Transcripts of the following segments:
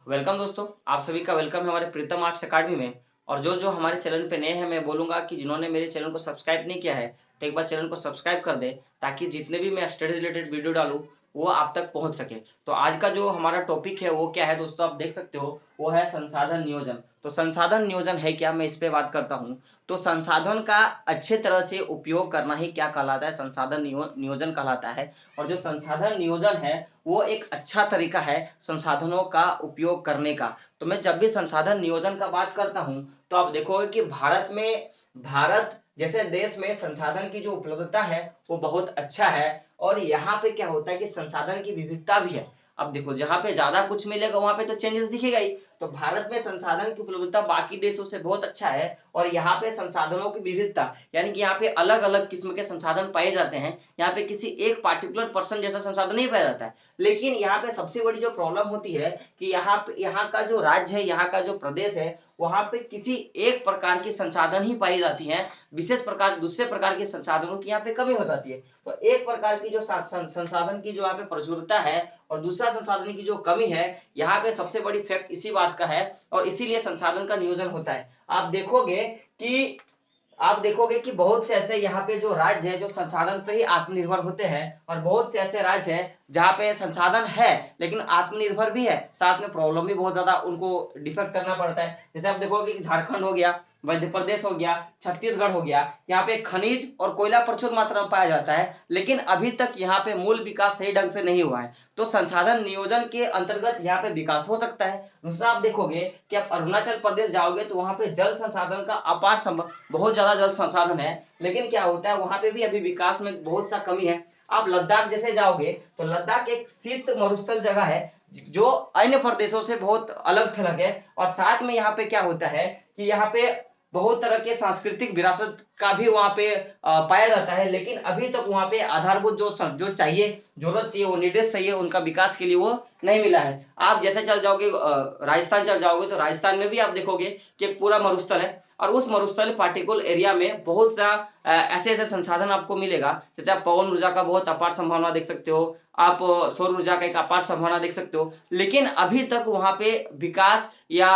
Welcome दोस्तों, आप सभी का वेलकम है हमारे प्रीतम आर्ट्स अकाडमी में। और जो जो हमारे चैनल पे नए हैं, मैं बोलूंगा कि जिन्होंने मेरे चैनल को सब्सक्राइब नहीं किया है तो एक बार चैनल को सब्सक्राइब कर दें, ताकि जितने भी मैं स्टडी रिलेटेड वीडियो डालूं वो आप तक पहुंच सके। तो आज का जो हमारा टॉपिक है वो क्या है दोस्तों, आप देख सकते हो, वो है संसाधन नियोजन। तो संसाधन नियोजन है क्या, मैं इस पे बात करता हूँ। तो संसाधन का अच्छे तरह से उपयोग करना ही क्या कहलाता है, संसाधन नियोजन कहलाता है। और जो संसाधन नियोजन है वो एक अच्छा तरीका है संसाधनों का उपयोग करने का। तो मैं जब भी संसाधन नियोजन का बात करता हूं तो आप देखोगे कि भारत जैसे देश में संसाधन की जो उपलब्धता है वो बहुत अच्छा है। और यहाँ पे क्या होता है कि संसाधन की विविधता भी है। अब देखो, जहां पे ज्यादा कुछ मिलेगा वहां पे तो चेंजेस दिखेगा ही। तो भारत में संसाधन की उपलब्धता बाकी देशों से बहुत अच्छा है। और यहाँ पे संसाधनों की विविधता, यानी कि यहाँ पे अलग अलग किस्म के संसाधन पाए जाते हैं। यहाँ पे किसी एक पार्टिकुलर पर्सन जैसा संसाधन नहीं पाया जाता है। लेकिन यहाँ पे सबसे बड़ी जो प्रॉब्लम होती है कि यहाँ का जो राज्य है, यहाँ का जो प्रदेश है, वहां पे किसी एक प्रकार की संसाधन ही पाई जाती है। विशेष प्रकार दूसरे प्रकार के संसाधनों की यहाँ पे कमी हो जाती है। तो एक प्रकार की जो संसाधन की जो यहाँ पे प्रचुरता है और दूसरा संसाधन की जो कमी है, यहाँ पे सबसे बड़ी फैक्ट इसी बात का है। और इसीलिए संसाधन का नियोजन होता है। आप देखोगे कि बहुत से ऐसे यहाँ पे जो राज्य है जो संसाधन पे ही आत्मनिर्भर होते हैं, और बहुत से ऐसे राज्य हैं जहाँ पे संसाधन है लेकिन आत्मनिर्भर भी है, साथ में प्रॉब्लम भी बहुत ज्यादा उनको डिफेक्ट करना पड़ता है। जैसे आप देखोगे कि झारखंड हो गया, मध्य प्रदेश हो गया, छत्तीसगढ़ हो गया, यहाँ पे खनिज और कोयला प्रचुर मात्रा में पाया जाता है, लेकिन अभी तक यहाँ पे मूल विकास सही ढंग से नहीं हुआ है। तो संसाधन नियोजन के अंतर्गत यहाँ पे विकास हो सकता है। दूसरा, आप देखोगे कि आप अरुणाचल प्रदेश जाओगे तो वहां पे जल संसाधन का अपार बहुत ज्यादा जल संसाधन है, लेकिन क्या होता है वहां पे भी अभी विकास में बहुत सा कमी है। आप लद्दाख जैसे जाओगे तो लद्दाख एक शीत मरुस्थल जगह है जो अन्य प्रदेशों से बहुत अलग थलग है। और साथ में यहाँ पे क्या होता है कि यहाँ पे बहुत तरह के सांस्कृतिक विरासत का भी वहां पे पाया जाता है, लेकिन अभी तक वहां पे आधारभूत जो चाहिए, जरूरत चाहिए, वो नीडेड चाहिए, उनका विकास के लिए वो नहीं मिला है। आप जैसे चल जाओगे राजस्थान चल जाओगे तो राजस्थान में भी आप देखोगे कि एक पूरा मरुस्थल है, और उस मरुस्थल पार्टिकुलर एरिया में बहुत सा ऐसे ऐसे संसाधन आपको मिलेगा। जैसे आप पवन ऊर्जा का बहुत अपार संभावना देख सकते हो, आप सौर ऊर्जा का एक अपार संभावना देख सकते हो, लेकिन अभी तक वहां पे विकास या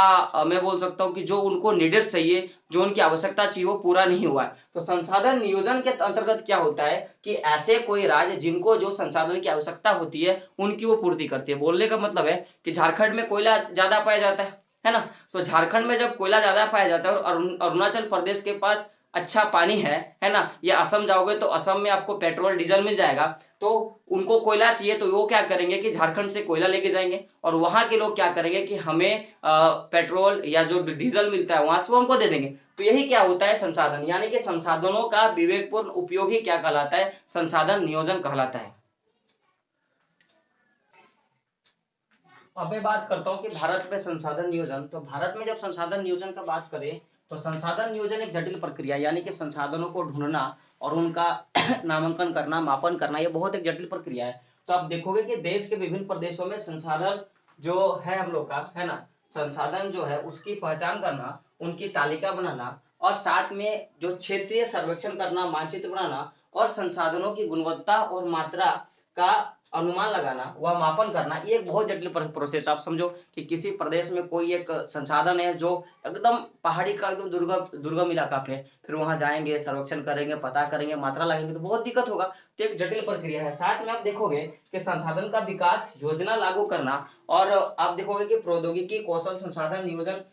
मैं बोल सकता हूं कि जो उनको नीडेड चाहिए, जो उनकी आवश्यकता चाहिए, वो पूरा नहीं हुआ है। तो संसाधन नियोजन के अंतर्गत क्या होता है कि ऐसे कोई राज्य जिनको जो संसाधन की आवश्यकता होती है उनकी वो पूर्ति करती है। बोलने का मतलब है कि झारखंड में कोयला ज्यादा पाया जाता है ना। तो झारखंड में जब कोयला ज्यादा पाया जाता है और अरुणाचल प्रदेश के पास अच्छा पानी है ना, या असम जाओगे तो असम में आपको पेट्रोल डीजल मिल जाएगा, तो उनको कोयला चाहिए तो वो क्या करेंगे कि झारखंड से कोयला लेके जाएंगे, और वहां के लोग क्या करेंगे कि हमें पेट्रोल या जो डीजल मिलता है वहां से वो हमको दे देंगे। तो यही क्या होता है संसाधन, यानी कि संसाधनों का विवेकपूर्ण उपयोग ही क्या कहलाता है, संसाधन नियोजन कहलाता है। अब मैं बात करता हूँ कि भारत में संसाधन नियोजन। तो भारत में जब संसाधन नियोजन का बात करें तो संसाधन नियोजन एक जटिल प्रक्रिया, यानी कि संसाधनों को ढूंढना और उनका नामांकन करना, मापन करना, ये बहुत एक जटिल प्रक्रिया है। तो आप देखोगे कि देश के विभिन्न प्रदेशों में संसाधन जो है हम लोग का, है ना, संसाधन जो है उसकी पहचान करना, उनकी तालिका बनाना, और साथ में जो क्षेत्रीय सर्वेक्षण करना, मानचित्र बनाना, और संसाधनों की गुणवत्ता और मात्रा का अनुमान लगाना, वह मापन करना, ये एक बहुत जटिल प्रोसेस। आप समझो कि किसी प्रदेश में कोई एक संसाधन है जो एकदम पहाड़ी का एकदम दुर्गम दुर्गम इलाका पे, फिर वहां जाएंगे, सर्वेक्षण करेंगे, पता करेंगे, मात्रा लगेंगे, तो बहुत दिक्कत होगा। तो एक जटिल प्रक्रिया है। साथ में आप देखोगे कि संसाधन का विकास योजना लागू करना, और आप देखोगे कि प्रौद्योगिकी, कौशल, संसाधन नियोजन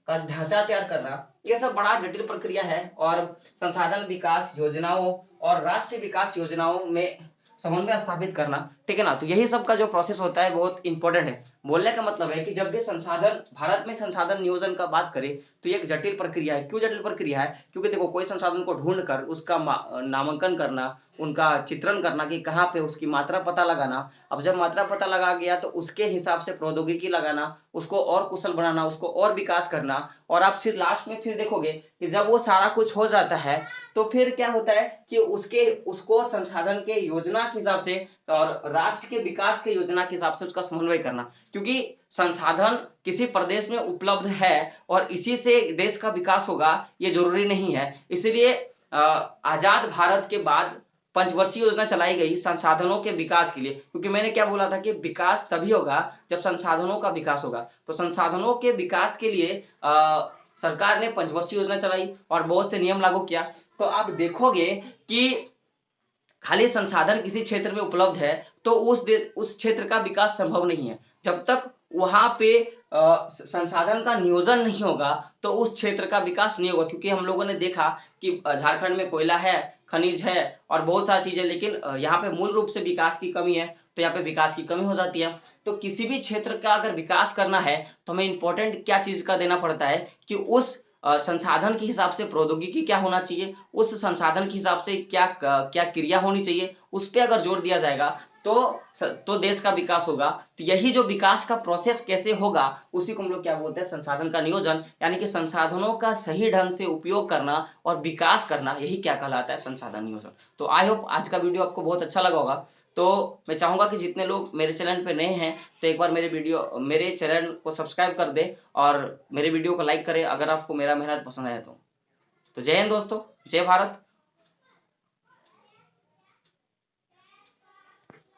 का ढांचा तैयार करना, ये सब बड़ा जटिल प्रक्रिया है। और संसाधन विकास योजनाओं और राष्ट्रीय विकास योजनाओं में समन्वय स्थापित करना, ठीक है ना। तो यही सब का जो प्रोसेस होता है बहुत इंपॉर्टेंट है। बोलने का मतलब है कि जब भी संसाधन, भारत में संसाधन नियोजन का बात करें तो ये एक जटिल प्रक्रिया है। क्यों जटिल प्रक्रिया है? क्योंकि देखो, कोई संसाधन को ढूंढ कर उसका नामांकन करना, उनका चित्रण करना कि कहाँ पे उसकी मात्रा पता लगाना, अब जब मात्रा पता लगा गया तो उसके हिसाब से प्रौद्योगिकी लगाना, उसको और कुशल बनाना, उसको और विकास करना, और आप फिर लास्ट में फिर देखोगे कि जब वो सारा कुछ हो जाता है तो फिर क्या होता है कि उसको संसाधन के योजना के हिसाब से और राष्ट्र के विकास के योजना के हिसाब से उसका समन्वय करना। क्योंकि संसाधन किसी प्रदेश में उपलब्ध है और इसी से देश का विकास होगा, ये जरूरी नहीं है। इसलिए आजाद भारत के बाद पंचवर्षीय योजना चलाई गई संसाधनों के विकास के लिए, क्योंकि मैंने क्या बोला था कि विकास तभी होगा जब संसाधनों का विकास होगा। तो संसाधनों के विकास के लिए सरकार ने पंचवर्षीय योजना चलाई और बहुत से नियम लागू किया। तो आप देखोगे कि खाली संसाधन किसी क्षेत्र में उपलब्ध है तो उस क्षेत्र का विकास संभव नहीं है। जब तक वहां पे संसाधन का नियोजन नहीं होगा तो उस क्षेत्र का विकास नहीं होगा, क्योंकि हम लोगों ने देखा कि झारखंड में कोयला है, खनिज है और बहुत सारी चीजें, लेकिन यहाँ पे मूल रूप से विकास की कमी है, तो यहाँ पे विकास की कमी हो जाती है। तो किसी भी क्षेत्र का अगर विकास करना है तो हमें इंपॉर्टेंट क्या चीज का देना पड़ता है कि उस संसाधन के हिसाब से प्रौद्योगिकी क्या होना चाहिए, उस संसाधन के हिसाब से क्या क्या क्रिया होनी चाहिए, उस पर अगर जोर दिया जाएगा तो देश का विकास होगा। तो यही जो विकास का प्रोसेस कैसे होगा उसी को हम लोग क्या बोलते हैं, संसाधन का नियोजन, यानी कि संसाधनों का सही ढंग से उपयोग करना और विकास करना, यही क्या कहलाता है, संसाधन नियोजन। तो आई होप आज का वीडियो आपको बहुत अच्छा लगा होगा। तो मैं चाहूंगा कि जितने लोग मेरे चैनल पे नए हैं तो एक बार मेरे चैनल को सब्सक्राइब कर दे और मेरे वीडियो को लाइक करें अगर आपको मेरा मेहनत पसंद आया तो जय हिंद दोस्तों, जय भारत।